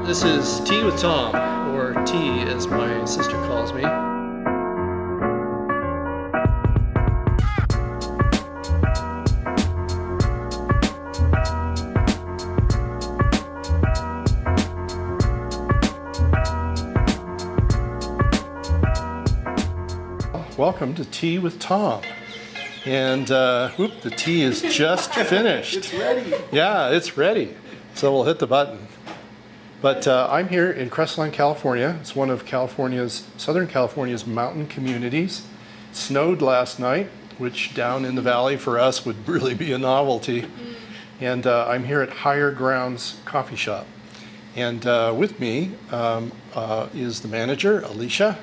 This is Tea with Tom, or Tea as my sister calls me. Welcome to Tea with Tom. And the tea is just finished. It's ready. Yeah, it's ready. So we'll hit the button. But I'm here in Crestline, California. It's one of Southern California's mountain communities. It snowed last night, which down in the valley for us would really be a novelty. And I'm here at Higher Grounds Coffee Shop. And with me is the manager, Alicia.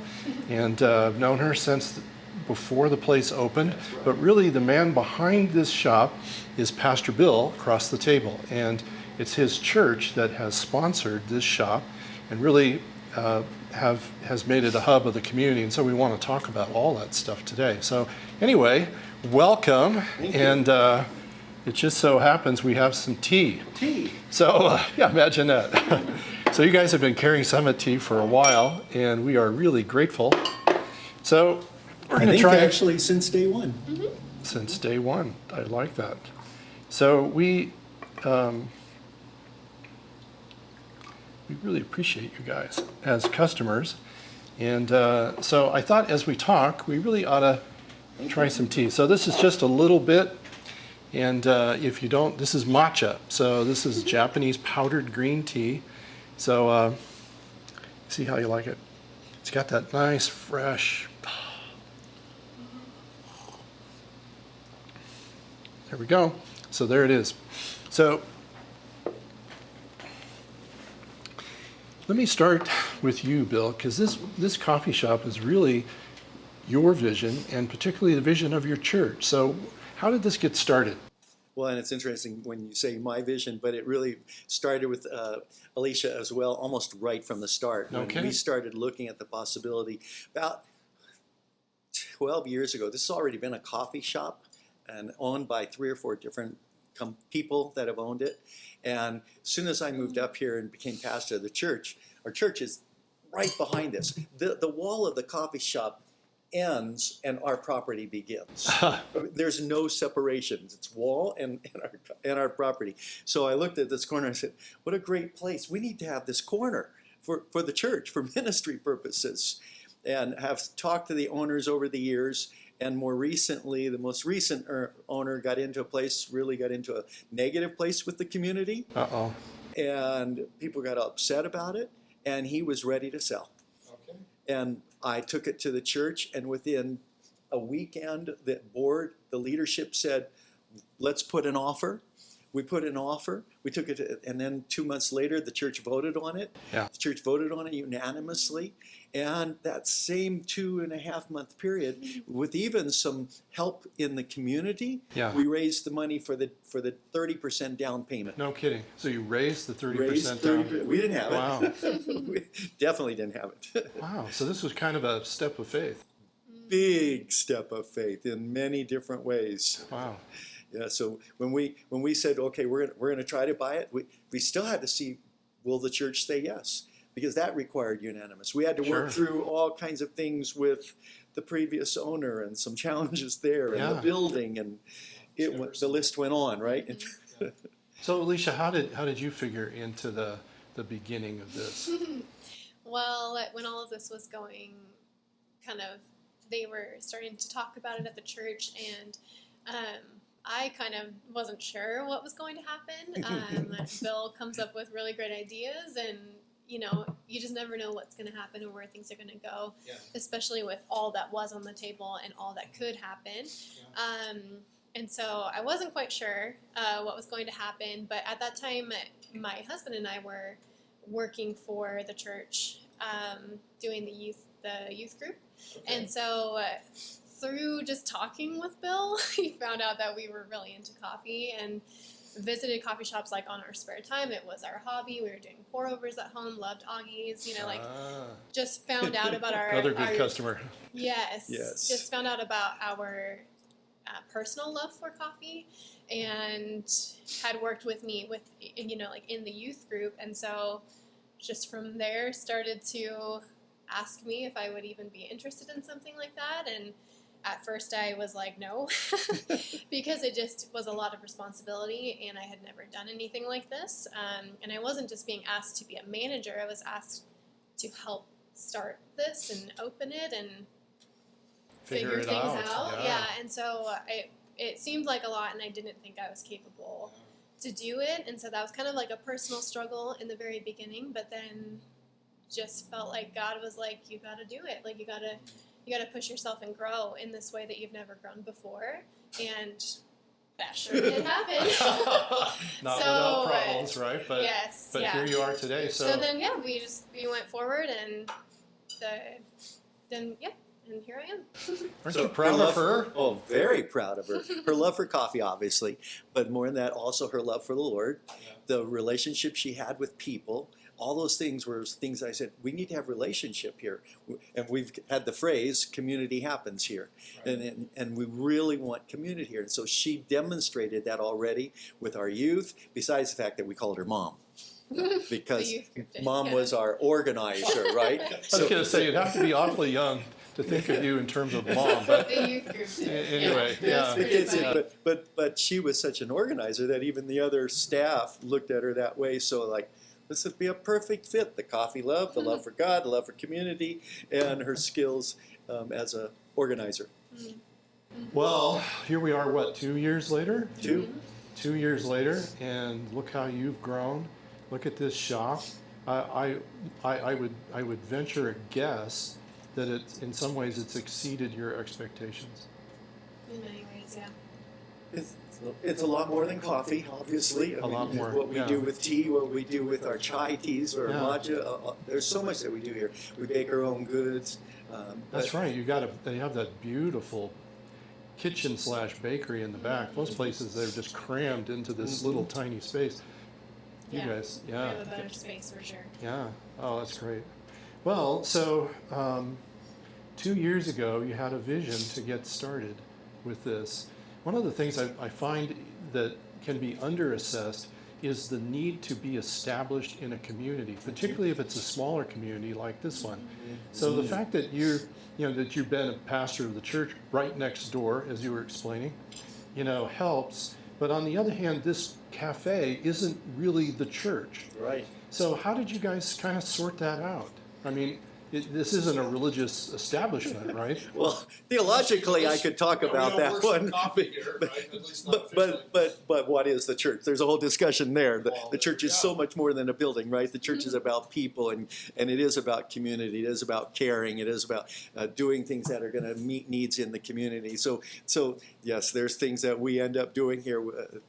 And I've known her since before the place opened. But really the man behind this shop is Pastor Bill across the table. And it's his church that has sponsored this shop and really has made it a hub of the community. And so we want to talk about all that stuff today. So anyway, welcome. Thank you. And it just so happens we have some tea. Tea. So yeah, imagine that. So you guys have been carrying Summit Tea for a while, and we are really grateful. So we're going to try actually since day one. Mm-hmm. Since day one. I like that. So we really appreciate you guys as customers. And so I thought as we talk, we really ought to try some tea. So this is just a little bit. And if you don't, this is matcha. So this is Japanese powdered green tea. So see how you like it. It's got that nice, fresh. There we go. So there it is. So let me start with you, Bill, because this coffee shop is really your vision, and particularly the vision of your church. So how did this get started? Well, and it's interesting when you say my vision, but it really started with Alicia as well, almost right from the start. When Okay. we started looking at the possibility about 12 years ago. This has already been a coffee shop and owned by 3 or 4 different people that have owned it. And as soon as I moved up here and became pastor of the church, our church is right behind us. The wall of the coffee shop ends and our property begins. There's no separations. It's wall and our property. So I looked at this corner and I said, what a great place. We need to have this corner for the church, for ministry purposes. And have talked to the owners over the years. And more recently, the most recent owner got into a negative place with the community. Uh-oh. And people got upset about it. And he was ready to sell. Okay. And I took it to the church, and within a weekend, the leadership said, let's put an offer. We put an offer. We took it, and then 2 months later, the church voted on it. Yeah. The church voted on it unanimously. And that same 2.5 month period, with even some help in the community, Yeah. we raised the money for the 30% down payment. No kidding. So you raised the 30% Raised down. 30%. We didn't have Wow. it. We definitely didn't have it. Wow. So this was kind of a step of faith. Big step of faith in many different ways. Wow. Yeah. So when we said, okay, we're gonna try to buy it, we still had to see, will the church say yes? Because that required unanimous. We had to work Sure. through all kinds of things with the previous owner and some challenges there, and the Yeah. building, and the list went on, right? So Alicia, how did you figure into the beginning of this? Well, when all of this was going, they were starting to talk about it at the church, and I kind of wasn't sure what was going to happen. Bill comes up with really great ideas, and you just never know what's going to happen or where things are going to go, Yeah. especially with all that was on the table and all that could happen. And so I wasn't quite sure what was going to happen, but at that time, my husband and I were working for the church, doing the youth group. Okay. And so through just talking with Bill, he found out that we were really into coffee and visited coffee shops like on our spare time. It was our hobby. We were doing pour-overs at home, loved Augie's, just found out about Another good customer. Yes. Yes. Just found out about our personal love for coffee, and had worked with me in the youth group. And so just from there started to ask me if I would even be interested in something like that. And at first I was like, no, because it just was a lot of responsibility and I had never done anything like this. And I wasn't just being asked to be a manager, I was asked to help start this and open it and figure it things out. Yeah, and so it seemed like a lot and I didn't think I was capable to do it. And so that was kind of like a personal struggle in the very beginning, but then just felt like God was like, you got to do it. Like you got to push yourself and grow in this way that you've never grown before. And that sure did happen. Not So, without problems, right? But yes, but yeah. here you are today. So then we went forward and and here I am. aren't So you proud of her? Oh, very proud of her. Her love for coffee, obviously, but more than that, also her love for the Lord, the relationship she had with people. All those things were things I said, we need to have relationship here. And we've had the phrase, community happens here. Right. And we really want community here. And so she demonstrated that already with our youth, besides the fact that we called her mom. Because The youth group did, mom yeah. was our organizer, right? I was going to say, you'd have to be awfully young to think of you in terms of mom. But The youth group did. anyway, yeah. The kids funny. did, but she was such an organizer that even the other staff looked at her that way. So like, this would be a perfect fit. The coffee love, the love for God, the love for community, and her skills as a organizer. Well, here we are, what, 2 years later? 2 2 years later, and look how you've grown. Look at this shop. I would venture a guess that in some ways it's exceeded your expectations. In many ways, yeah. It's a lot more than coffee, obviously. A lot more, What we yeah. do with tea, what we do with our chai teas or Yeah. matcha. There's so much that we do here. We bake our own goods. That's right. They have that beautiful kitchen/bakery in the back. Most places they're just crammed into this little tiny space. You Yeah. guys, We yeah. have a better space for sure. Yeah. Oh, that's great. Well, so 2 years ago, you had a vision to get started with this. One of the things I find that can be underassessed is the need to be established in a community, particularly if it's a smaller community like this one. So the fact that that you've been a pastor of the church right next door, as you were explaining, helps. But on the other hand, this cafe isn't really the church. Right. So how did you guys kind of sort that out? I mean, this isn't a religious establishment, right? Well, theologically, I could talk about that one. But what is the church? There's a whole discussion there. The church is so much more than a building, right? The church is about people, and it is about community. It is about caring. It is about doing things that are going to meet needs in the community. So yes, there's things that we end up doing here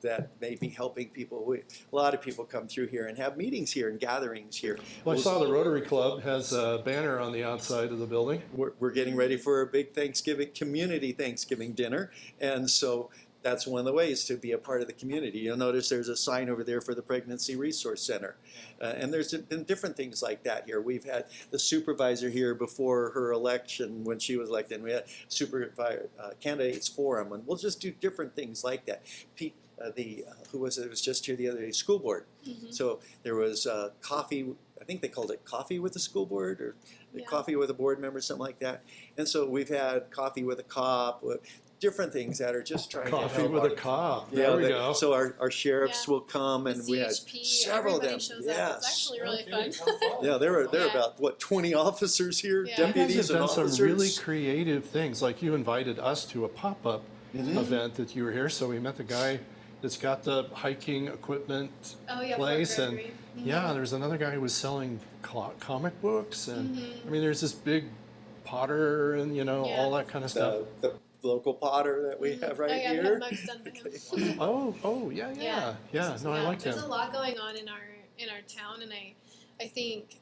that may be helping people. A lot of people come through here and have meetings here and gatherings here. Well, I saw the Rotary Club has a banner on the outside of the building. We're getting ready for a big community Thanksgiving dinner, and so that's one of the ways to be a part of the community. You'll notice there's a sign over there for the Pregnancy Resource Center, and there's been different things like that here. We've had the supervisor here before her election when she was elected, and we had candidates forum, and we'll just do different things like that. Who was it? It was just here the other day, school board. Mm-hmm. So there was coffee. I think they called it coffee with the school board or Yeah. coffee with a board member, something like that. And so we've had coffee with a cop, different things that are just trying to Coffee help. with a cop. There we go. So our sheriffs Yeah. will come, and The we had CHP, several of everybody them. shows up. Yes. It's actually really fun. Yeah, there are Yeah. about 20 officers here, Yeah. You guys deputies have and done officers. some really creative things. Like you invited us to a pop-up Mhm. event that you were here, so we met the guy that's got the hiking equipment Oh yeah, place, Fort and Gregory. Mhm. yeah, there's another guy who was selling comic books, and Mhm. I mean, there's this big Potter and Yeah. all that kind of stuff. The local potter that we have right oh, yeah, we here. had mugs done for him. Oh, yeah. No, I like There's him. a lot going on in our town, and I think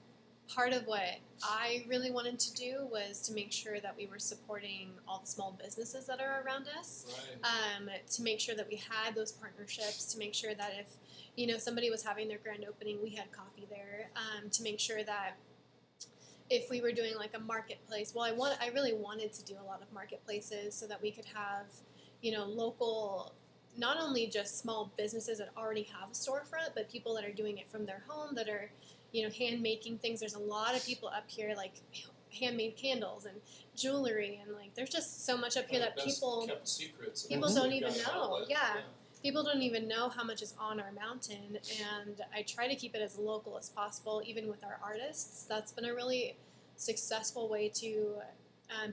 part of what I really wanted to do was to make sure that we were supporting all the small businesses that are around us. To make sure that we had those partnerships, to make sure that if somebody was having their grand opening, we had coffee there. To make sure that if we were doing like a marketplace, I really wanted to do a lot of marketplaces so that we could have local not only just small businesses that already have a storefront, but people that are doing it from their home, that are, hand making things. There's a lot of people up here, like handmade candles and jewelry, and like there's just so much up here that people kept secrets. people That's don't the even guy know. outlet. Yeah. People don't even know how much is on our mountain, and I try to keep it as local as possible, even with our artists. That's been a really successful way to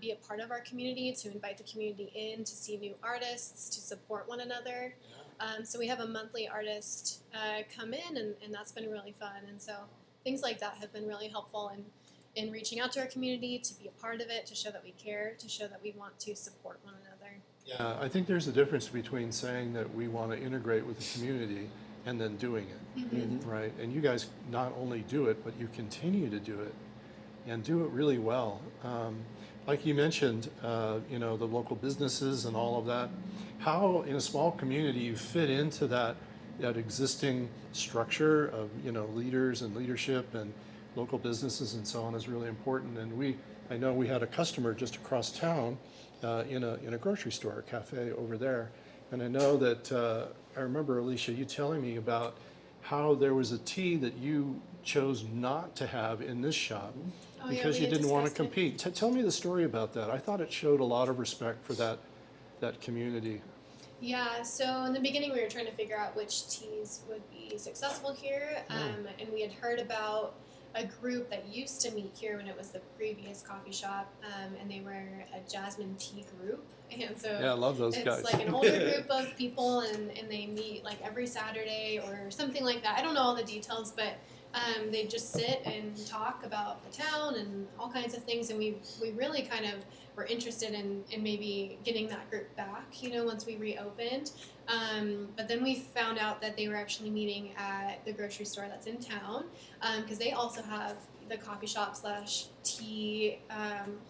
be a part of our community, to invite the community in, to see new artists, to support one another. Yeah. So we have a monthly artist come in, and that's been really fun. And so things like that have been really helpful in reaching out to our community, to be a part of it, to show that we care, to show that we want to support one another. Yeah. I think there's a difference between saying that we want to integrate with the community and then doing it, Mm-hmm. right? And you guys not only do it, but you continue to do it and do it really well. Like you mentioned, the local businesses and all of that. How in a small community you fit into that existing structure of leaders and leadership and local businesses and so on is really important. And I know we had a customer just across town in a grocery store, a cafe over there, and I know that I remember, Alicia, you telling me about how there was a tea that you chose not to have in this shop Oh, yeah, because we you had didn't want to discussed it. compete. Tell me the story about that. I thought it showed a lot of respect for that community. Yeah, so in the beginning we were trying to figure out which teas would be successful here, and we had heard about a group that used to meet here when it was the previous coffee shop, and they were a jasmine tea group, and so Yeah, I love those it's guys. like an older group of people, and they meet like every Saturday or something like that. I don't know all the details, but they just sit and talk about the town and all kinds of things, and we really kind of were interested in maybe getting that group back, once we reopened. But then we found out that they were actually meeting at the grocery store that's in town, because they also have the coffee shop / tea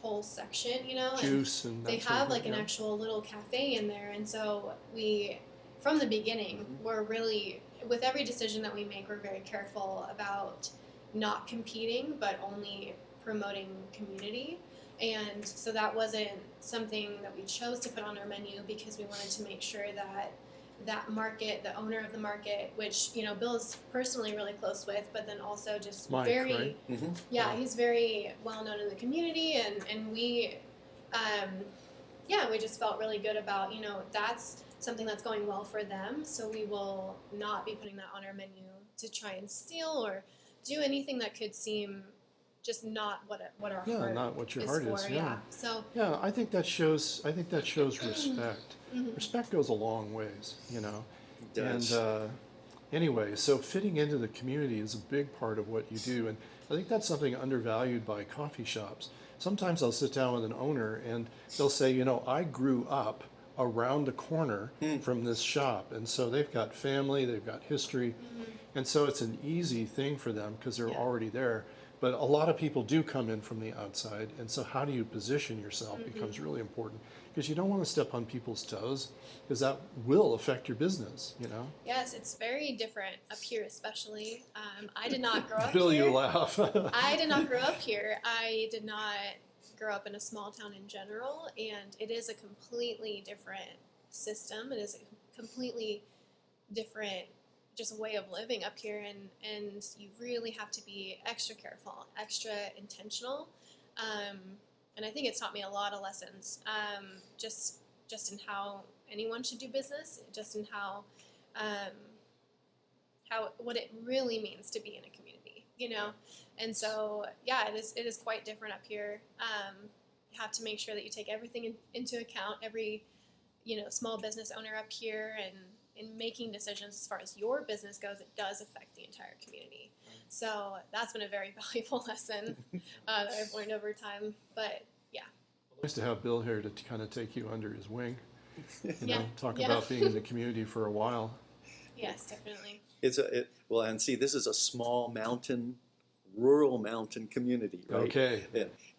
whole section, and Juice and that they sort of have thing, like an yeah. actual little cafe in there. And so we, from the beginning, we're really, with every decision that we make, we're very careful about not competing, but only promoting community. And so that wasn't something that we chose to put on our menu, because we wanted to make sure that that market, the owner of the market, which Bill is personally really close with, but then also just Mike, very right? Mm-hmm. yeah, he's very well known in the community, and we we just felt really good about, that's something that's going well for them, so we will not be putting that on our menu to try and steal or do anything that could seem just not what our Yeah, heart not what your is heart for. is. Yeah. So Yeah, I think that shows respect. mhm. Respect goes a long ways, It does. And anyway, so fitting into the community is a big part of what you do, and I think that's something undervalued by coffee shops. Sometimes I'll sit down with an owner and they'll say, I grew up around the corner from this shop, and so they've got family, they've got history, and so it's an easy thing for them because they're Yeah. already there. But a lot of people do come in from the outside, and so how do you position yourself becomes really important, because you don't want to step on people's toes, because that will affect your business, yes, it's very different up here, especially. I did not grow up Bill, here. you laugh. I did not grow up here. I did not grow up in a small town in general, and it is a completely different system. It is a completely different just way of living up here, and you really have to be extra careful, extra intentional. And I think it's taught me a lot of lessons, just in how anyone should do business, just in how what it really means to be in a community, And so, yeah, it is quite different up here. You have to make sure that you take everything into account. Every, small business owner up here, and in making decisions as far as your business goes, it does affect the entire community. So that's been a very valuable lesson that I've learned over time. But yeah. Nice to have Bill here to kind of take you under his wing, Yeah, talk yeah. about being in the community for a while. Yes, definitely. Well, and see, this is a small rural mountain community, right? Okay.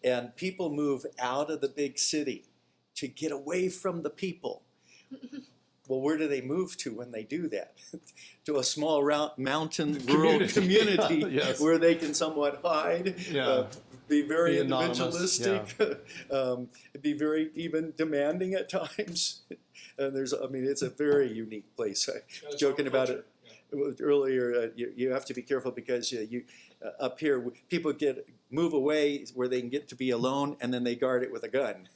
And people move out of the big city to get away from the people. Well, where do they move to when they do that? To a small mountain rural community Yes. where they can somewhat hide. Yeah. be very Be anonymous, individualistic, be very even demanding at times. And it's a very unique place. I was joking about it earlier. You have to be careful because up here people move away where they can get to be alone, and then they guard it with a gun.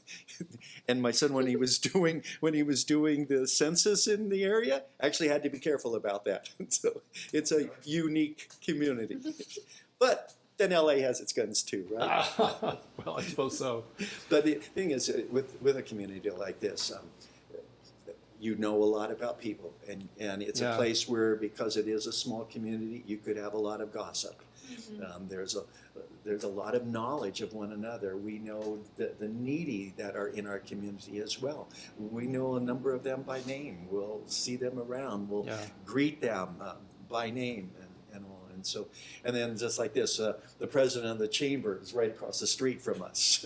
And my son, when he was doing the census in the area, actually had to be careful about that. So it's a unique community. But then LA has its guns too, right? Well, I suppose so. But the thing is, with a community like this, you know a lot about people, and it's a place where, because it is a small community, you could have a lot of gossip. There's a lot of knowledge of one another. We know the needy that are in our community as well. We know a number of them by name. We'll see them around. We'll greet them by name and all. And then just like this, the president of the chamber is right across the street from us,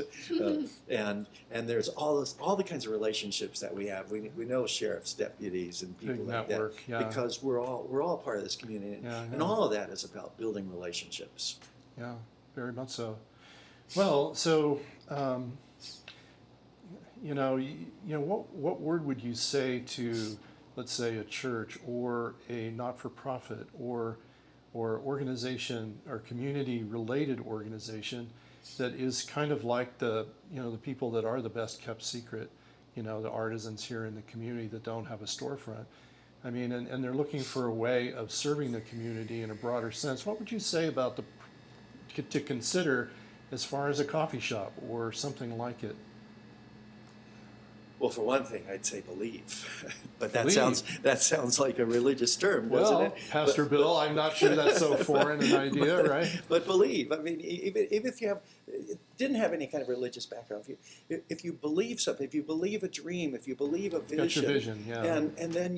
and there's all the kinds of relationships that we have. We know sheriffs, deputies, and people like that because we're all part of this community, and all of that is about building relationships. Yeah, very much so. Well, so what word would you say to, let's say, a church or a not-for-profit or organization or community-related organization that is kind of like the people that are the best kept secret, the artisans here in the community that don't have a storefront. I mean, and they're looking for a way of serving the community in a broader sense. What would you say about to consider as far as a coffee shop or something like it? Well, for one thing, I'd say believe, but that sounds like a religious term, doesn't it? Pastor Bill, I'm not sure that's so foreign an idea, right? But believe. I mean, even if you didn't have any kind of religious background, if you believe something, if you believe a dream, if you believe a vision, got your vision, and then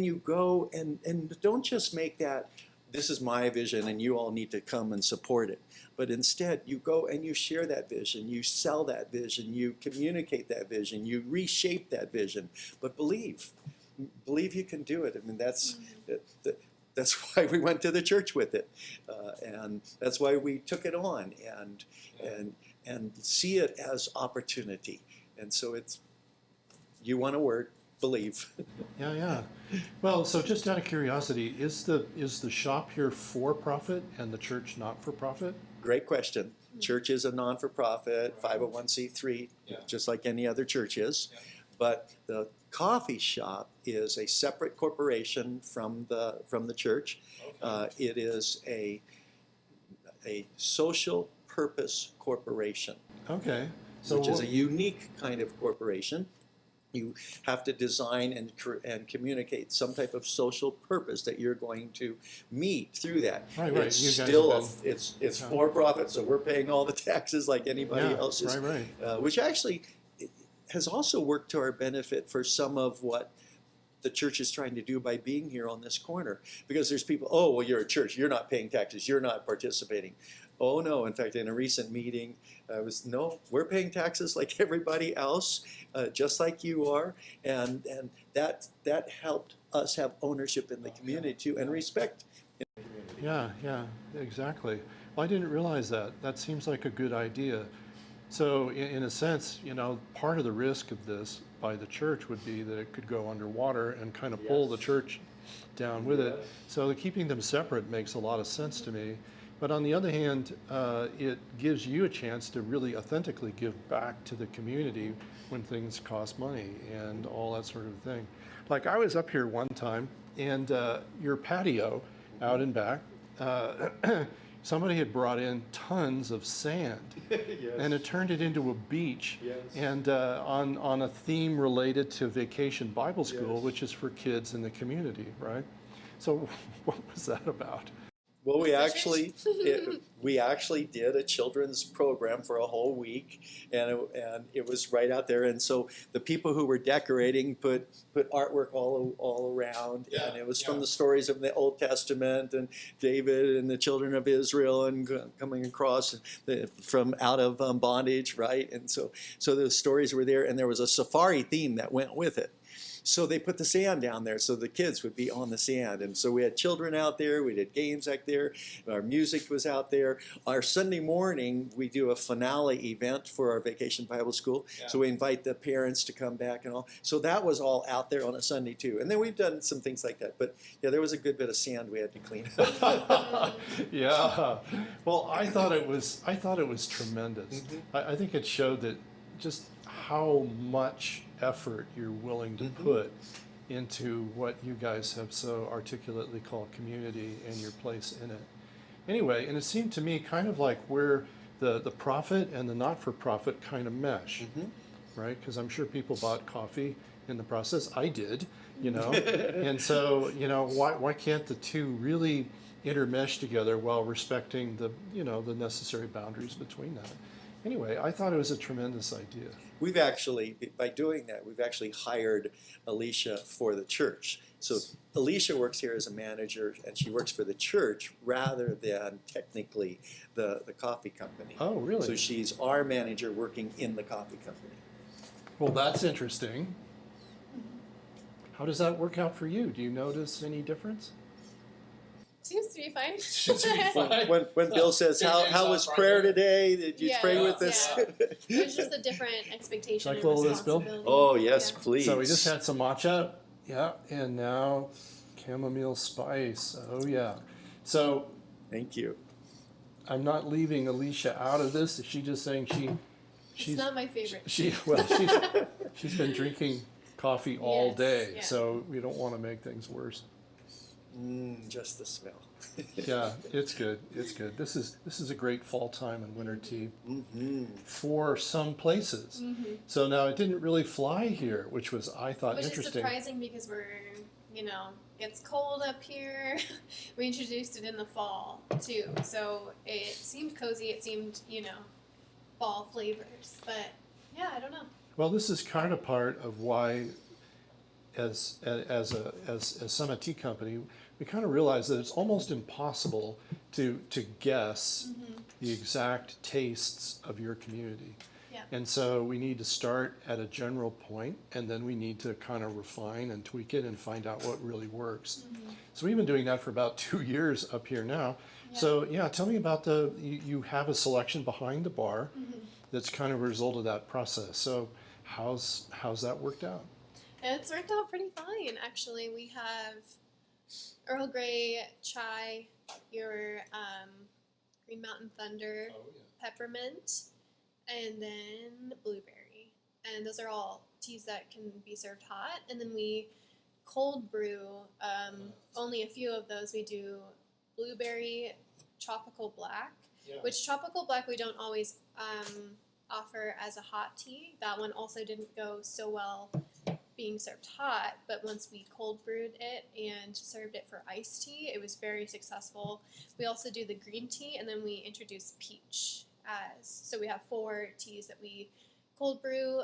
you go and don't just make that, this is my vision and you all need to come and support it. But instead, you go and you share that vision, you sell that vision, you communicate that vision, you reshape that vision. But believe you can do it. I mean, that's why we went to the church with it, and that's why we took it on and see it as opportunity. And so you want a word. Believe. Yeah. Well, so just out of curiosity, is the shop here for profit and the church not for profit? Great question. Church is a non-for-profit, 501c3, just like any other church is. But the coffee shop is a separate corporation from the church. It is a social purpose corporation. Okay. Which is a unique kind of corporation. You have to design and communicate some type of social purpose that you're going to meet through that. Right. It's still it's for profit, so we're paying all the taxes like anybody else is. Right. Which actually has also worked to our benefit for some of what the church is trying to do by being here on this corner. Because there's people, oh, well, you're a church, you're not paying taxes, you're not participating. Oh no, in fact, in a recent meeting, we're paying taxes like everybody else, just like you are, and that helped us have ownership in the community too, and respect in the community. Yeah, exactly. Well, I didn't realize that. That seems like a good idea. So in a sense, part of the risk of this by the church would be that it could go underwater and kind of pull the church down with it. So keeping them separate makes a lot of sense to me. But on the other hand, it gives you a chance to really authentically give back to the community when things cost money and all that sort of thing. Like I was up here one time, and your patio out and back, somebody had brought in tons of sand, and it turned it into a beach, and on a theme related to Vacation Bible School, which is for kids in the community, right? So what was that about? Well, we actually did a children's program for a whole week, and it was right out there. And so the people who were decorating put artwork all around, and it was from the stories of the Old Testament and David and the children of Israel and coming across from out of bondage, right? And so the stories were there, and there was a safari theme that went with it. So they put the sand down there so the kids would be on the sand. And so we had children out there, we did games out there, our music was out there. Our Sunday morning, we do a finale event for our Vacation Bible School. Yeah. So we invite the parents to come back and all. So that was all out there on a Sunday too. And then we've done some things like that. But yeah, there was a good bit of sand we had to clean up. Yeah. Well, I thought it was tremendous. Mhm. I think it showed that just how much effort you're willing to Mhm. put into what you guys have so articulately called community and your place in it. Anyway, and it seemed to me kind of like where the profit and the not-for-profit kind of mesh, Mhm. right? Because I'm sure people bought coffee in the process. I did, you know. And so, you know, why can't the two really intermesh together while respecting the, you know, the necessary boundaries between that? Anyway, I thought it was a tremendous idea. We've actually, by doing that, we've actually hired Alicia for the church. So Alicia works here as a manager, and she works for the church rather than technically the coffee company. Oh, really? So she's our manager working in the coffee company. Well, that's interesting. How does that work out for you? Do you notice any difference? Seems to be fine. Seems to be fine. When Bill says, how was prayer today? Did you Yeah, pray with us? yeah. It's just a different expectation Should I and close this, Bill? responsibility. Oh, yes, Yeah. please. So we just had some matcha, yeah, and now chamomile spice. Oh yeah. So Thank you. I'm not leaving Alicia out of this. Is she just saying It's not my favorite. she's been drinking coffee all Yes, day, yeah. so we don't want to make things worse. Just the smell. Yeah, it's good. It's good. This is a great fall time and winter tea Mm-hmm. for some places. So now it didn't really fly here, which was I thought Which is interesting. surprising because we're, you know, it's cold up here. We introduced it in the fall too, so it seemed cozy. It seemed, you know, fall flavors. But yeah, I don't know. Well, this is kind of part of why, as Summit Tea Company, we kind of realize that it's almost impossible to guess the exact tastes of your community. Yeah. And so we need to start at a general point, and then we need to kind of refine and tweak it and find out what really works. So we've been doing that for about 2 years up here now. Yeah. So yeah, tell me about you have a selection behind the bar that's kind of a result of that process. So how's that worked out? It's worked out pretty fine, actually. We have Earl Grey chai, your Green Mountain Thunder, peppermint, and then blueberry. And those are all teas that can be served hot. And then we cold brew only a few of those. We do blueberry tropical black, which tropical black we don't always offer as a hot tea. That one also didn't go so well being served hot, but once we cold brewed it and served it for iced tea, it was very successful. We also do the green tea, and then we introduce peach so we have 4 teas that we cold brew,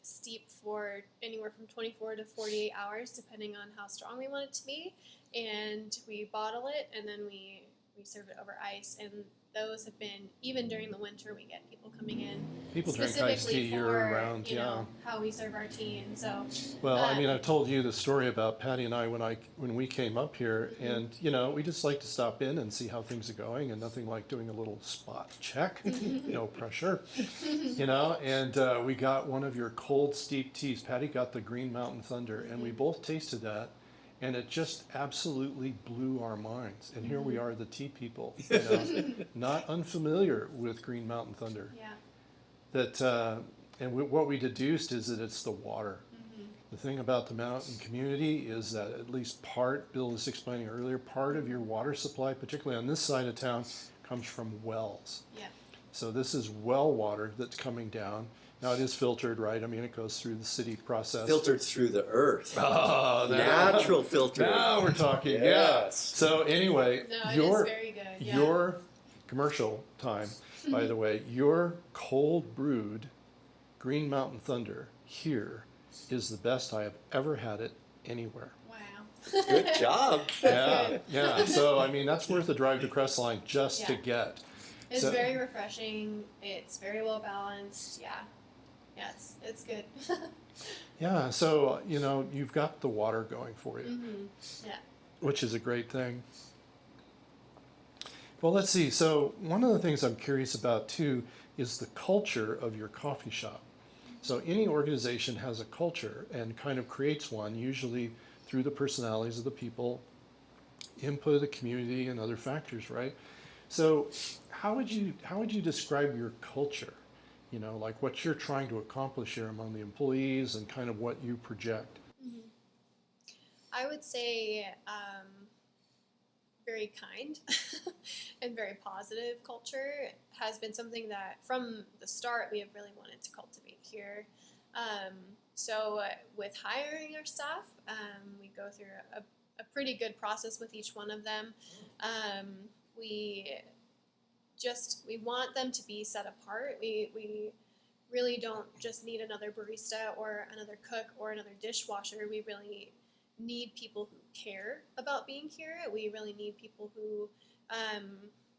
steep for anywhere from 24 to 48 hours, depending on how strong we want it to be, and we bottle it, and then we serve it over ice. And those have been, even during the winter, we get people coming in. People drink specifically iced tea for, year-round, you yeah. know, how we serve our tea, and so. Well, I mean, I've told you the story about Patty and I when we came up here, and you know, we just like to stop in and see how things are going, and nothing like doing a little spot check, no pressure, you know. And we got one of your cold steep teas. Patty got the Green Mountain Thunder, and we both tasted that, and it just absolutely blew our minds. And here we are, the tea people, you know, not unfamiliar with Green Mountain Thunder. Yeah. What we deduced is that it's the water. The thing about the mountain community is that at least part, Bill was explaining earlier, part of your water supply, particularly on this side of town, comes from wells. Yeah. So this is well water that's coming down. Now it is filtered, right? I mean, it goes through the city process. Filtered through the earth. Oh, Natural filter. Now we're talking, yeah. Yes. So anyway, No, it your is very good. Yeah. your commercial time, by the way, your cold brewed Green Mountain Thunder here is the best I have ever had it anywhere. Wow. Good job. Yeah, yeah. So I mean, that's worth the drive to Crestline just to Yeah. get. It's So- very refreshing. It's very well balanced. Yeah. Yes, it's good. Yeah, so, you've got the water going for you, Yeah. which is a great thing. Well, let's see. So, one of the things I'm curious about too is the culture of your coffee shop. So, any organization has a culture and kind of creates one, usually through the personalities of the people, input of the community, and other factors, right? So, how would you describe your culture? Like what you're trying to accomplish here among the employees and kind of what you project. hmm I would say very kind and very positive culture has been something that from the start we have really wanted to cultivate here. So with hiring our staff, we go through a pretty good process with each one of them. Um, we we want them to be set apart. We really don't just need another barista or another cook or another dishwasher. We really need people who care about being here. We really need people who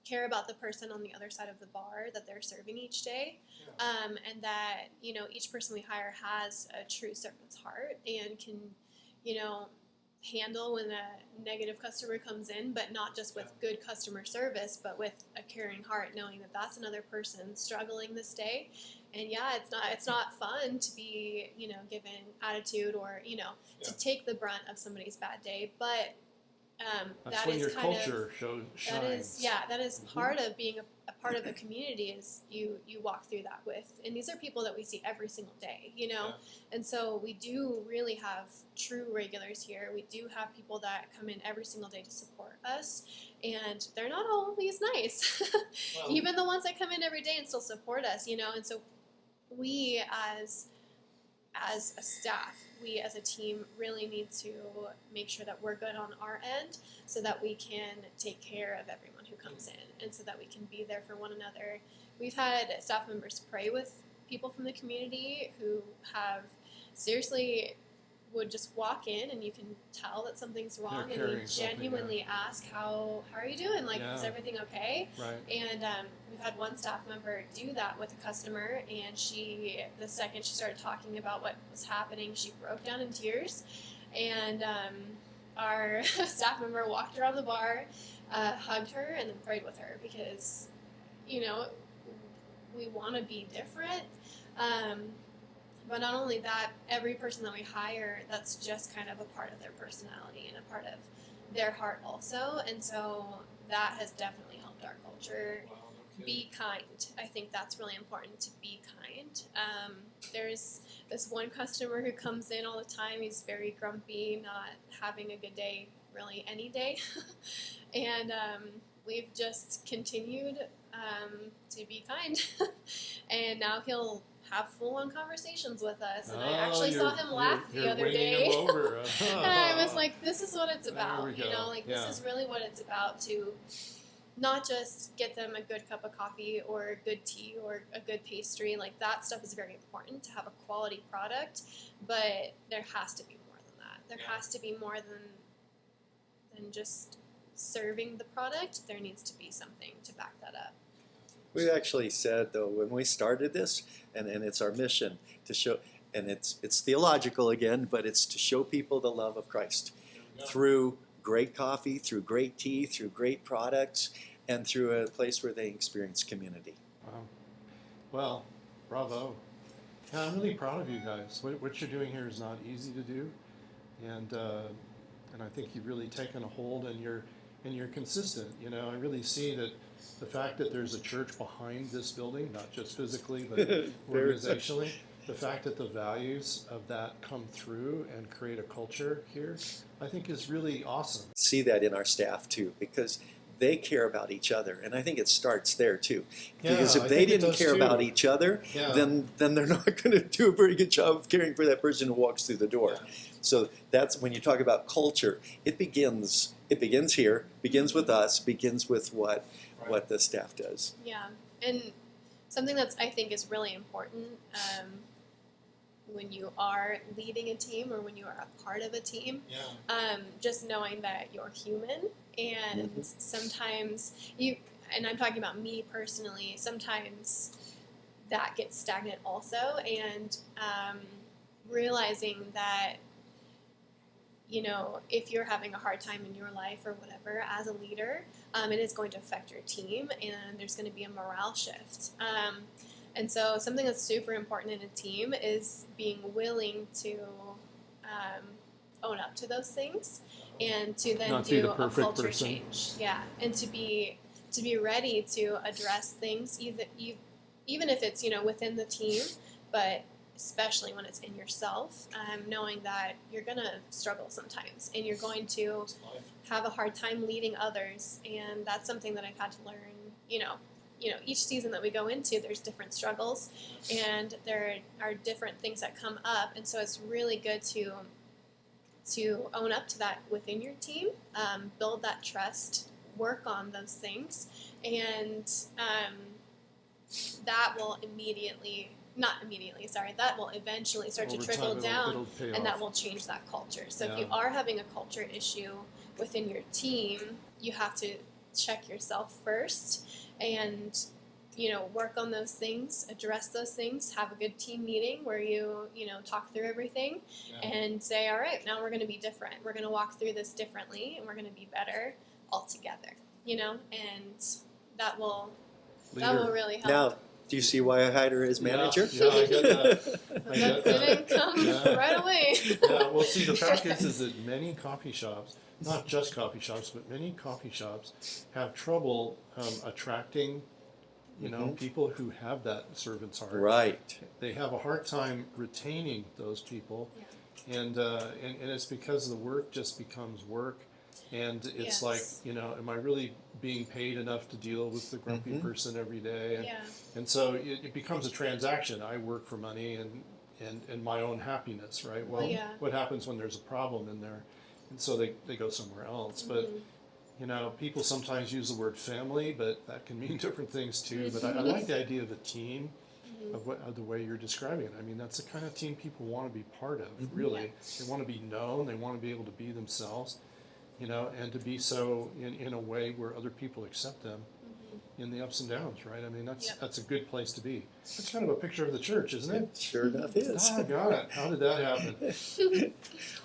care about the person on the other side of the bar that they're serving each day, and that each person we hire has a true servant's heart and can handle when a negative customer comes in, but not just with good customer service, but with a caring heart, knowing that that's another person struggling this day. And yeah, it's not fun to be given attitude or to take the brunt of somebody's bad day, but That's that when is your kind culture of shines. that is part of being a part of a community. Is you walk through that with, and these are people that we see every single day, and so we do really have true regulars here. We do have people that come in every single day to support us, and they're not always nice. Well, Even the ones that come in every day and still support us, and so we as a staff, we as a team really need to make sure that we're good on our end so that we can take care of everyone who comes in and so that we can be there for one another. We've had staff members pray with people from the community who have seriously would just walk in and you can tell that something's wrong and you carrying something, genuinely ask how are you doing, like is Yeah. everything okay? Right. And we've had one staff member do that with a customer, and the second she started talking about what was happening, she broke down in tears. And our staff member walked around the bar, hugged her, and then prayed with her because, we want to be different. But not only that, every person that we hire, that's just kind of a part of their personality and a part of their heart also. And so that has definitely helped our culture. Wow, no kidding. Be kind. I think that's really important, to be kind. There's this one customer who comes in all the time. He's very grumpy, not having a good day really any day. And we've just continued to be kind. And now he'll have full-on conversations with us. And I actually saw him laugh the other day. Him over. And I was like, this is what it's There about. we go. This is really what it's about, to not just get them a good cup of coffee or good tea or a good pastry. Like, that stuff is very important to have a quality product, but there has to be more than that. There has to be more than just serving the product. There needs to be something to back that up. We actually said, though, when we started this, and it's our mission to show, and it's theological again, but it's to show people the love of Christ through great coffee, through great tea, through great products, and through a place where they experience community. Wow. Well, bravo. Yeah, I'm really proud of you guys. What you're doing here is not easy to do, and I think you've really taken a hold, and you're consistent. I really see that the fact that there's a church behind this building, not just physically but organizationally, the fact that the values of that come through and create a culture here, I think is really awesome. See that in our staff too, because they care about each other, and I think it starts there too. Because Yeah, if I they think it didn't does care too. about each other, Yeah. then they're not going to do a very good job of caring for that person who walks through the door. Yeah. So that's when you talk about culture. It begins here, begins with us, begins with what the staff does. Yeah, and something that's I think is really important when you are leading a team or when you are a part of a team, just knowing that you're human, and sometimes and I'm talking about me personally, sometimes that gets stagnant also, and realizing that, you know, if you're having a hard time in your life or whatever, as a leader, it is going to affect your team, and there's going to be a morale shift. And so something that's super important in a team is being willing to own up to those things, and to then Not be do the a perfect culture person. change. Yeah, and to be ready to address things, even if it's, you know, within the team, but especially when it's in yourself, knowing that you're going to struggle sometimes, and you're going to have a hard time leading others. And that's something that I've had to learn, you know, each season that we go into, there's different struggles, and there are different things that come up. And so it's really good to own up to that within your team, build that trust, work on those things, and that will that will eventually start to Over trickle time, down, it'll pay and that off. will change that culture. So if Yeah. you are having a culture issue within your team, you have to check yourself first, and, you know, work on those things, address those things, have a good team meeting where you know, talk through everything, and say, all right, now we're going to be different. We're going to walk through this differently, and we're going to be better all together, you know, and that will Leader. really help. Now, do you see why I hired her as manager? Yeah, I get that. I That get that. didn't come Yeah. right away. Yeah, well, see, the fact is that many coffee shops, not just coffee shops, but many coffee shops have trouble attracting, you know, people who have that servant's heart. Right. They have a hard time retaining those people, and it's because the work just becomes work, and it's Yes. like, you know, am I really being paid enough to deal with the grumpy person every day? And, Yeah. and so it becomes a transaction. I work for money and my own happiness, right? Well, Yeah. what happens when there's a problem in there? And so they go somewhere else. But, you know, people sometimes use the word family, but that can mean different things too. But I like the idea of a team, of the way you're describing it. I mean, that's the kind of team people want to be part of, really. They want to be known. They want to be able to be themselves, you know, and to be so in a way where other people accept them in the ups and downs, right? I mean, that's a good place to be. That's kind of a picture of the church, isn't it? Sure enough is. Got it. How did that happen?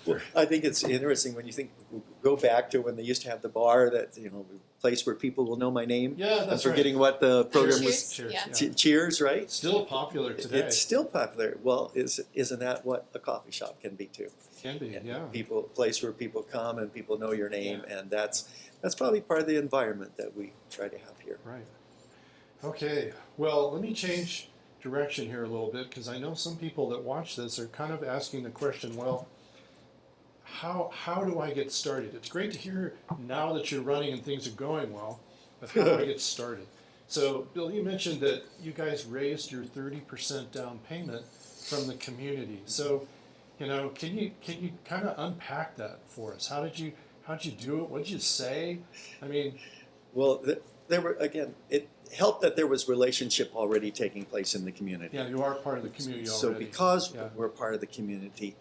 Well, I think it's interesting when you go back to when they used to have the bar, that, you know, the place where people will know my name. Yeah, I'm that's forgetting what the program was. Cheers. Cheers. Yeah. Yeah. Cheers, right? Still popular today. It's still popular. Well, isn't that what a coffee shop can be too? Can be, yeah. Place where people come and people know your name, and that's probably part of the environment that we try to have here. Right. Okay. Well, let me change direction here a little bit, because I know some people that watch this are kind of asking the question, well, how do I get started? It's great to hear now that you're running and things are going well, but how do I get started? So, Bill, you mentioned that you guys raised your 30% down payment from the community. So, you know, can you kind of unpack that for us? How'd you do it? What did you say? I mean, Well, there were, again, it helped that there was relationship already taking place in the community. yeah, you are part of the community So already. because Yeah. we're part of the community,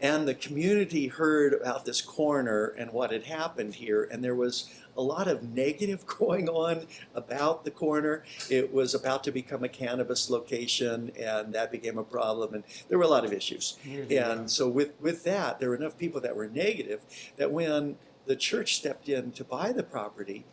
and the community heard about this corner and what had happened here, and there was a lot of negative going on about the corner. It was about to become a cannabis location, and that became a problem, and there were a lot of issues. And so with that, there were enough people that were negative that when the church stepped in to buy the property,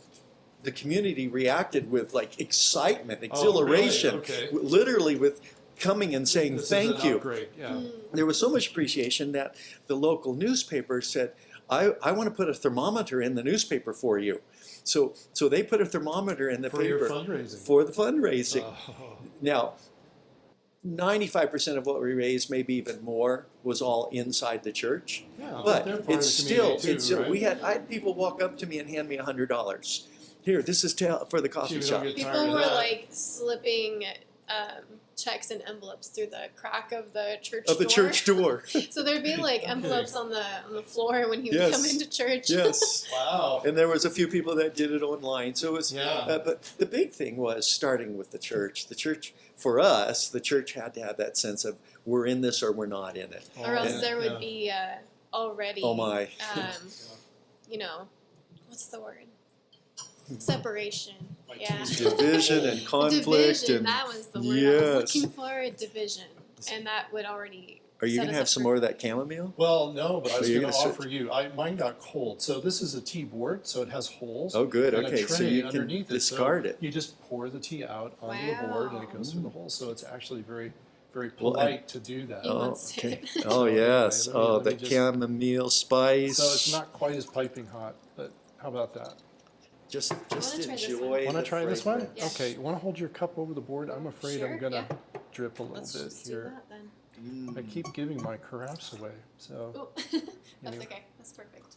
the community reacted with like excitement, exhilaration, Oh, really? Okay. literally with coming and saying This is thank an you. upgrade, yeah. There was so much appreciation that the local newspaper said, I want to put a thermometer in the newspaper for you. So they put a thermometer in the For paper your fundraising. for the fundraising. Oh, Now, 95% of what we raised, maybe even more, was all inside the church. yeah, But they're part of it's the still, community too, right? I had people walk up to me and hand me $100. Here, this is for the coffee we don't shop. get tired People of were that. like slipping checks and envelopes through the crack of the church Of the door. church door. So there'd be like envelopes on the floor when he would Yes. come into church. Yes. Wow. And there was a few people that did it online. So it was, Yeah. but the big thing was starting with the church. The church, for us, the church had to have that sense of we're in this or we're not in it. Or else Yeah, there would yeah. be already, Oh my. you know, what's the word? Separation. Like Yeah. Division and conflict. Division. And That was the word I was yes. looking for. Division. and that would already. Are you set going to us have up some for more of that failure. chamomile? Well, no, but I was Are you going to gonna offer you. Mine got cold, so this is a tea board, so it has holes. Oh, good. And Okay, a tray so you can underneath discard it. it. So you just pour the tea out onto the board, and it goes through the hole. So it's actually very, very Well, polite to do that. You Oh, want to okay. sit. Oh, yes. Let me- Oh, let me the just- chamomile spice. So it's not quite as piping hot, but how about that? Just try this enjoy. Want to the try this one? fragrance. Yeah. Okay. You want to hold your cup over the board? I'm afraid Sure, I'm gonna yeah. drip a little Let's bit just do here. that then. I keep giving my carafes away, so. Oh, that's Anyway. okay. That's perfect.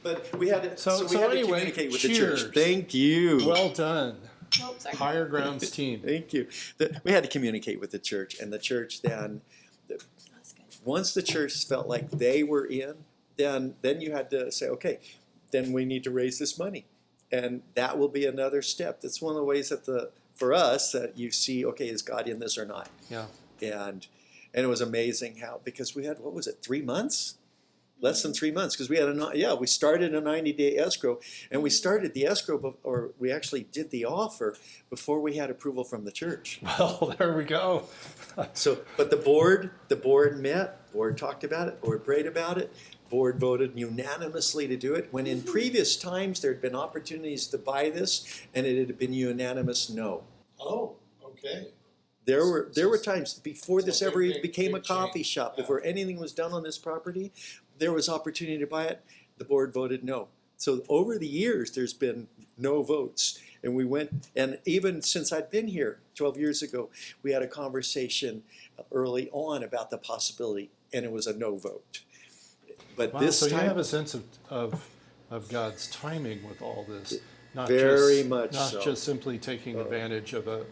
But we had to, So we had anyway, to communicate with the cheers. church. Thank you. Well done, Oh, sorry. Higher Grounds team. Thank you. We had to communicate with the church, and the church then, That's good. once the church felt like they were in, then you had to say, okay, then we need to raise this money, and that will be another step. That's one of the ways that for us that you see, okay, is God in this or not? Yeah. And it was amazing how, because we had, what was it, 3 months? Less than 3 months, because we started a 90-day escrow, and we started the escrow, or we actually did the offer before we had approval from the church. Well, there we go. So, but the board met, board talked about it, board prayed about it, board voted unanimously to do it, when in previous times there had been opportunities to buy this, and it had been unanimous no. Oh, okay. There were times before So this big, ever big, became a big coffee change. shop, Yeah. before anything was done on this property, there was opportunity to buy it. The board voted no. So over the years, there's been no votes. And we went, and even since I'd been here 12 years ago, we had a conversation early on about the possibility, and it was a no vote. But Wow, this so you time, have a sense of God's timing with all this, not Very just, much not so. just simply taking advantage of a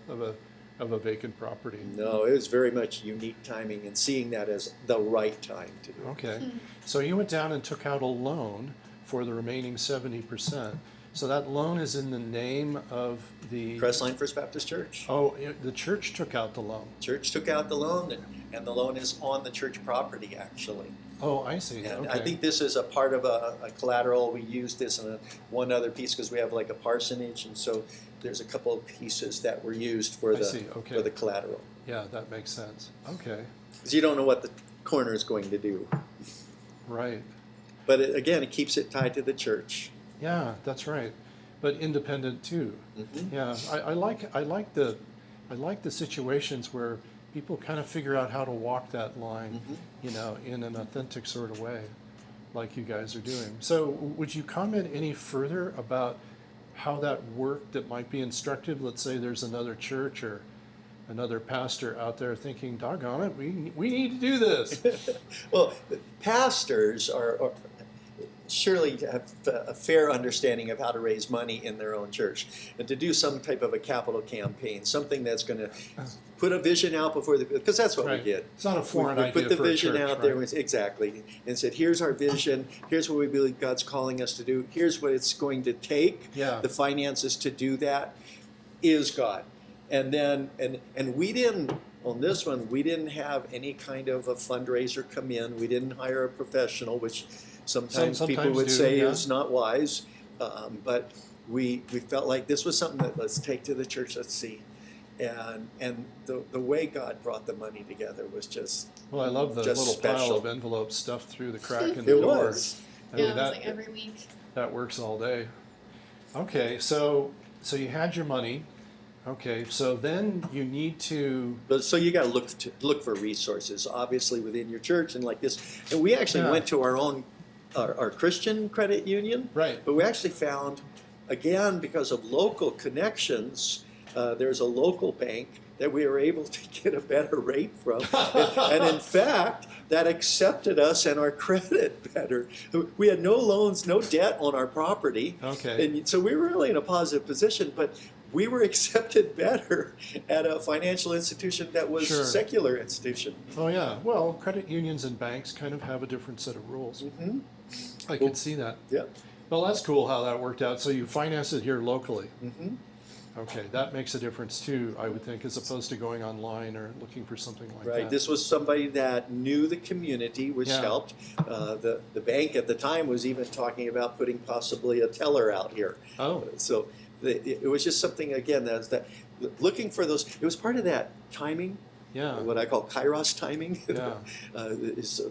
vacant property. no, it was very much unique timing and seeing that as the right time to do it. Okay, so you went down and took out a loan for the remaining 70%. So that loan is in the name of the. Crestline First Baptist Church. Oh, the church took out the loan. Church took out the loan, and the loan is on the church property, actually. Oh, I see. And Okay. I think this is a part of a collateral. We use this in one other piece because we have like a parsonage, and so there's a couple of pieces that were used for I see, okay. for the collateral. Yeah, that makes sense. Okay, Because you don't know what the corner is going to do. right. But again, it keeps it tied to the church. Yeah, that's right. But independent too. Mhm. Yeah, I like the situations where people kind of figure out how to walk that line, in an authentic sort of way, like you guys are doing. So, would you comment any further about how that worked that might be instructive? Let's say there's another church or another pastor out there thinking, "Doggone it, we need to do this." Well, pastors are surely have a fair understanding of how to raise money in their own church, and to do some type of a capital campaign, something that's going to put a vision out before because that's what Right. we did. It's not a foreign we idea put the for a vision church, out there right? exactly, and said, "Here's our vision. Here's what we believe God's calling us to do. Here's what it's going to take. Yeah. The finances to do that is God." And then and we didn't on this one. We didn't have any kind of a fundraiser come in. We didn't hire a professional, which sometimes people sometimes would do, say yeah. is not wise. But we felt like this was something that let's take to the church. Let's see. And the way God brought the money together was just Well, I love the just little pile special. of envelopes stuffed through the crack in the It door. was. I Yeah, mean, it was like every week. that works all day. Okay, so you had your money. Okay, so then you need to. But so you got to look for resources, obviously within your church and like this. And we actually Yeah. went to our own our Christian credit union, Right. But we actually found, again, because of local connections, there's a local bank that we were able to get a better rate from, and in fact, that accepted us and our credit better. We had no loans, no debt on our property, Okay. and so we were really in a positive position, but. We were accepted better at a financial institution that was Sure. a secular institution. Oh yeah. Well, credit unions and banks kind of have a different set of rules. Mm-hmm. I can see that. Yeah. Well, that's cool how that worked out. So you finance it here locally. Mm-hmm. Okay, that makes a difference too, I would think, as opposed to going online or looking for something like Right. that. This was somebody that knew the community, which Yeah. helped. The bank at the time was even talking about putting possibly a teller out here. Oh, So it was just something again that looking for those. It was part of that timing, Yeah. what I call Kairos timing. Yeah. Is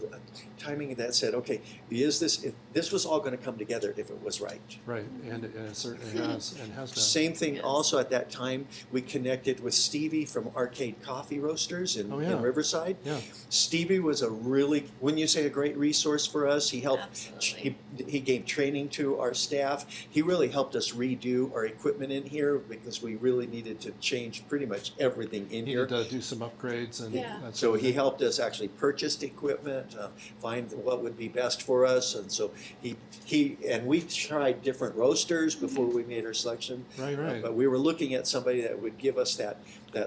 timing that said, okay, if this was all going to come together if it was right. Right. And it certainly has and has been. Same thing Yes. also at that time, we connected with Stevie from Arcade Coffee Roasters in Riverside. Yeah. Stevie was a really, when you say a great resource for us, he helped, Absolutely. he gave training to our staff. He really helped us redo our equipment in here because we really needed to change pretty much everything in You here. need to do some upgrades and Yeah. that So sort of he thing. helped us actually purchase equipment, find what would be best for us, and so and we tried different roasters before we made our selection. Right, right. But we were looking at somebody that would give us that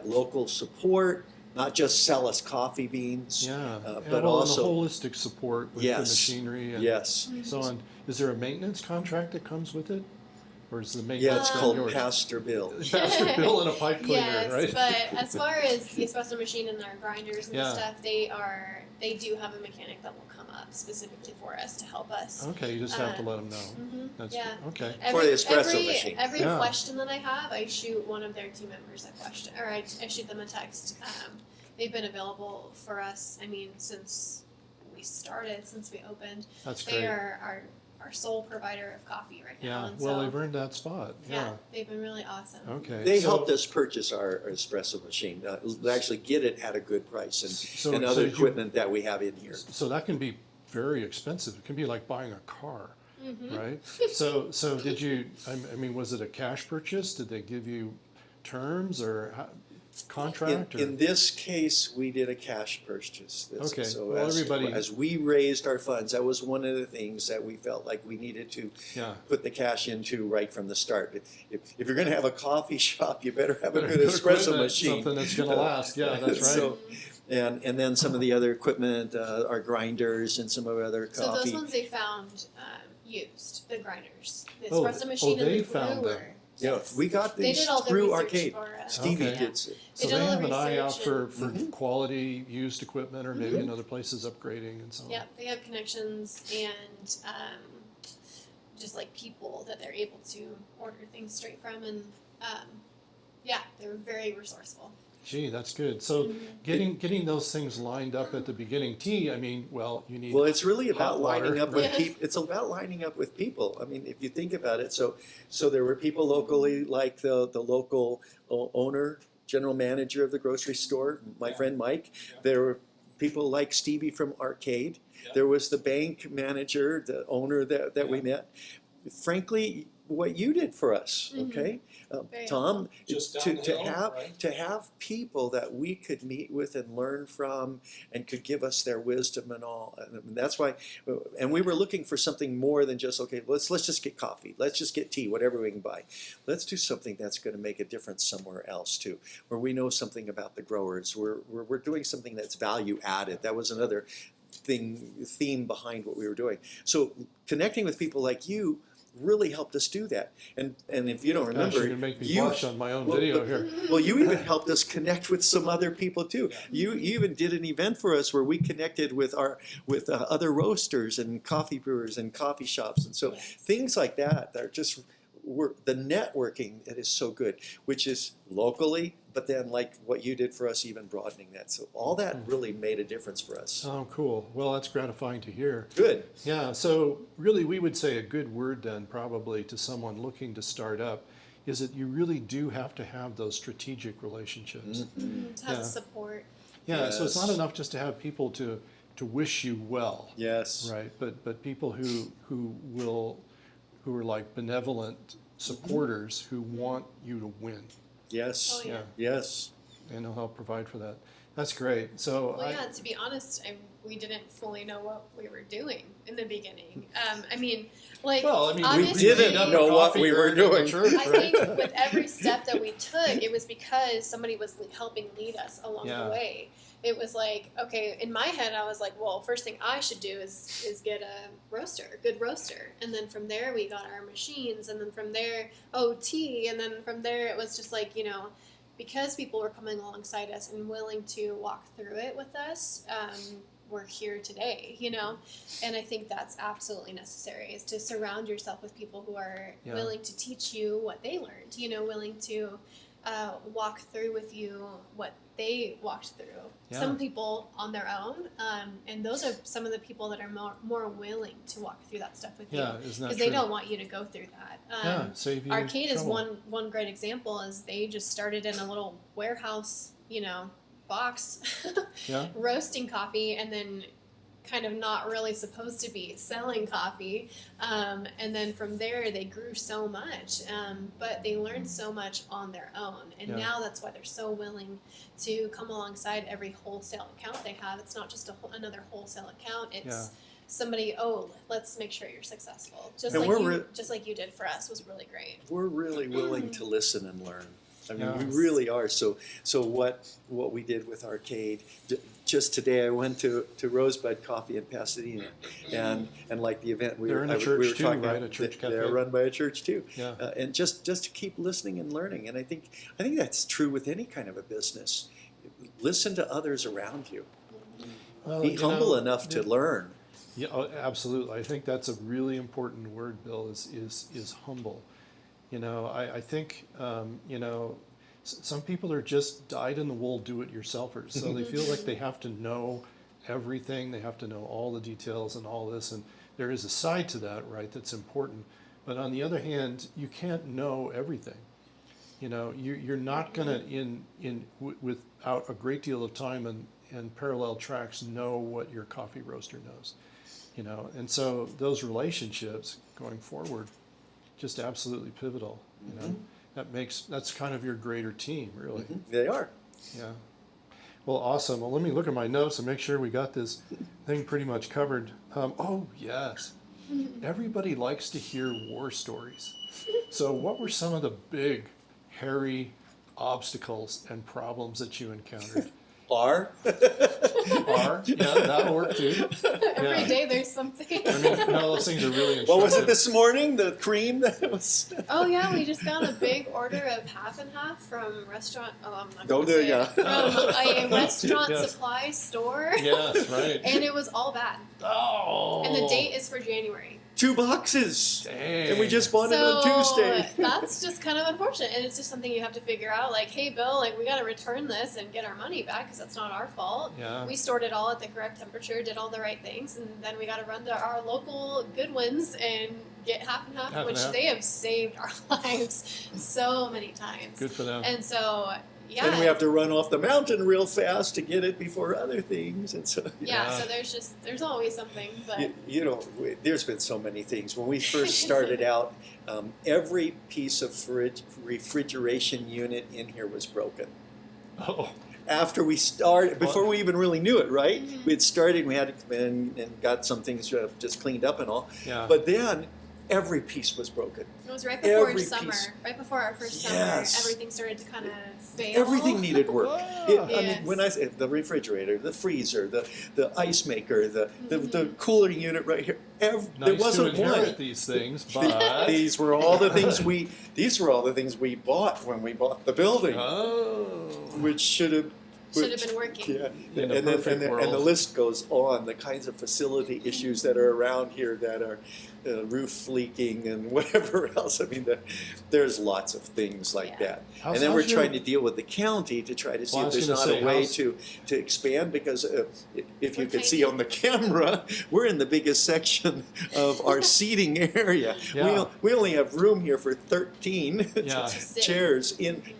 local support, not just sell us coffee beans, Yeah. but well, also and the holistic support with the Yes. machinery and yes, so on. Is there a maintenance contract that comes with it? Or is the yeah, maintenance it's Um, called yours? Pastor Bill. Pastor Bill and a pipe cleaner, Yes, right? but as far as the espresso machine and our grinders and Yeah. stuff, they do have a mechanic that will come up specifically for us to help us. Okay, you just have to let them know. Mm-hmm. That's Yeah. okay. For the espresso every, machine. Every Yeah. question that I have, I shoot one of their team members a question, or I shoot them a text. They've been available for us. I mean, since we started, since we opened, That's they great. are our sole provider of coffee right now. Yeah. And Well, so, they've earned that spot. Yeah. they've been really awesome. Okay. They so, helped us purchase our espresso machine, actually get it at a good price, and So, and so other did you- equipment that we have in here. So that can be very expensive. It can be like buying a car, Mm-hmm. right? So did you? I mean, was it a cash purchase? Did they give you terms or contract? In this case, we did a cash purchase. Okay, So well, everybody- as we raised our funds, that was one of the things that we felt like we needed to yeah. put the cash into right from the start. If you're going to have a coffee shop, you better have a Better good good espresso equipment, machine. something that's gonna last. Yeah, that's right. So, and then some of the other equipment, our grinders and some of our other So coffee. those ones they found used, the grinders, the Oh, espresso machine they and the found brewer. them. Yeah, Yes. we got They these did all the through research Arcade. for us. Stevie Okay. did. it. So They they did all the have an eye out research for Mhm. quality used equipment or maybe in other places upgrading and so on. Yep, they have connections and just like people that they're able to order things straight from, and yeah, they're very resourceful. Gee, that's good. So Mhm. getting those things lined up at the beginning. Tea, I mean, well, you need Well, it's really hot about lining water, up with right? people. It's about lining up with people. I mean, if you think about it, so there were people locally, like the local owner, general manager of the grocery store, my Yeah. friend Mike. Yeah. There were people like Stevie from Arcade. Yeah. There was the bank manager, the owner that we met. Frankly, what you did for us, Mhm. okay, Very Tom, Just to, down the to hill, have right? to have people that we could meet with and learn from and could give us their wisdom and all, and that's why, and we were looking for something more than just, okay, let's just get coffee, let's just get tea, whatever we can buy. Let's do something that's going to make a difference somewhere else too, where we know something about the growers. We're doing something that's value added. That was another theme behind what we were doing. So connecting with people like you really helped us do that. And if you don't Gosh, remember, you're gonna make me you blush on my own well, video but- here. well, you even helped us connect with some other people too. Yeah. You even did an event for us where we connected with other roasters and coffee brewers and coffee shops, and so Yes. things like that are just the networking that is so good, which is locally, but then like what you did for us, even broadening that. So all that really made a difference for us. Oh, cool. Well, that's gratifying to hear. Good. Yeah, so really we would say a good word then probably to someone looking to start up is that you really do have to have those strategic relationships. Mhm. To have Yeah. support. Yeah, so it's not Yes. enough just to have people to wish you well, Yes. right? But people who are like benevolent supporters who want you to win. Yes. Oh, yeah. Yes. And they'll help provide for that. That's great. So Well, yeah, to be honest, we didn't fully know what we were doing in the beginning. I mean, like, well, I mean, honestly, we didn't know what we were doing. Church, I right? think with every step that we took, it was because somebody was helping lead us along Yeah. the way. It was like, okay, in my head, I was like, well, first thing I should do is get a roaster, a good roaster. And then from there, we got our machines. And then from there, tea. And then from there, it was just like, because people were coming alongside us and willing to walk through it with us, we're here today, And I think that's absolutely necessary, is to surround yourself with people who are Yeah. willing to teach you what they learned, willing to walk through with you what they walked through. Yeah. Some people on their own, and those are some of the people that are more willing to walk through that stuff with Yeah, you, isn't that because true? they don't want you to go through that. Yeah, save you Arcade is trouble. one great example. Is they just started in a little warehouse, box, Yeah. roasting coffee, and then kind of not really supposed to be selling coffee, and then from there they grew so much, but they learned so much on their own, and Yeah. now that's why they're so willing to come alongside every wholesale account they have. It's not just another wholesale account, it's Yeah. somebody, let's make sure you're successful, just And like you did for us was really great. We're really willing to listen and learn. I mean, we Yes. really are. So what we did with Arcade, just today I went to Rosebud Coffee in Pasadena, and like the event They're in a church we were too, talking right? about, A church cafe. they're run by a church too. Yeah. And just to keep listening and learning. And I think that's true with any kind of a business. Listen to others around you. Well, Be humble enough to learn. Yeah, absolutely. I think that's a really important word, Bill, is humble. I think, some people are just dyed-in-the-wool do-it-yourselfers. So they feel like they have to know everything. They have to know all the details and all this. And there is a side to that, right, that's important. But on the other hand, you can't know everything. You're not going to, without a great deal of time and parallel tracks, know what your coffee roaster knows. And so those relationships going forward, just absolutely pivotal. That's kind of your greater team, really. They are. Yeah. Well, awesome. Well, let me look at my notes and make sure we got this thing pretty much covered. Oh, yes. Everybody likes to hear war stories. So what were some of the big, hairy obstacles and problems that you encountered? Are. Yeah, that'll work too. Every day there's something. I mean, no, those things are really instructive. What was it this morning? The cream that was. Oh yeah, we just got a big order of half and half from restaurant. Oh, I'm not Don't gonna do say it, it. From a restaurant Yes. supply store. Yes, right. And it was all bad. Oh. And the date is for January. 2 boxes. Dang. And we just bought it on Tuesday. That's just kind of unfortunate, and it's just something you have to figure out. Like, hey, Bill, we got to return this and get our money back because that's not our fault. Yeah. We stored it all at the correct temperature, did all the right things, and then we got to run to our local Goodwins and get half and half, Half and which half. they have saved our lives so many times. Good for them. And so, yeah. And we have to run off the mountain real fast to get it before other things. And so, Yeah, Yeah. so there's always something, but there's been so many things. When we first started out, every piece of refrigeration unit in here was broken. Oh. After we started, before we even really knew it, right? Mhm. We had started, we had to come in and got some things just cleaned up and all. Yeah. But then every piece was broken. it was right before Every summer, piece. right before our first summer, Yes. everything started to kind of fail. Everything needed work. Wow. I Yes. mean, when I say the refrigerator, the freezer, the ice maker, the Mhm. cooler unit right here, there Nice wasn't to inherit one. these things, but These were all the things we bought when we bought the building, oh, which should have been working. Yeah, In a and then perfect and the world. list goes on. The kinds of facility issues that are around here that are roof leaking and whatever else. I mean, there's lots of things like Yeah. that. How's- And then we're how's your- trying to deal with the county to try to see Well, I if was there's gonna not say, a way how's- to expand, because if you We're could see tiny. on the camera, we're in the biggest section of our seating area. Yeah. We only have room here for 13 Yeah. chairs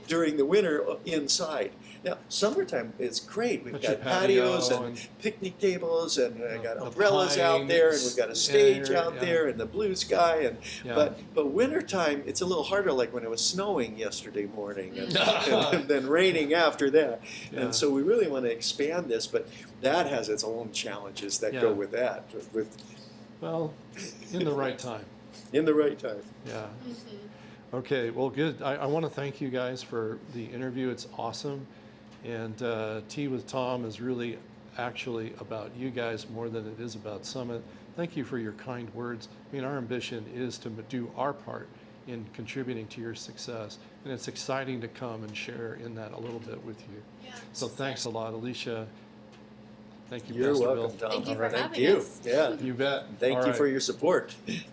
during the winter inside. Now, summertime is great. We've Got got your patio patios and and- picnic tables, and got the umbrellas out pine there, and we've got a stage area, out yeah. there, and the blue sky. And Yeah. but wintertime, it's a little harder. Like when it was snowing yesterday morning, and, Mm. and then raining after that. Yeah. And so we really want to expand this, but that has its own challenges that go Yeah. with that, with well, in the right time. in the right time. Yeah. Mhm. Okay, well, good. I want to thank you guys for the interview. It's awesome. And Tea with Tom is really actually about you guys more than it is about Summit. Thank you for your kind words. I mean, our ambition is to do our part in contributing to your success. And it's exciting to come and share in that a little bit with you. Yeah. So thanks a lot, Alicia. Thank you, You're Pastor welcome, Bill. Tom. Thank you for Thank having you. us. Yeah. You bet. Thank All you right. for your support.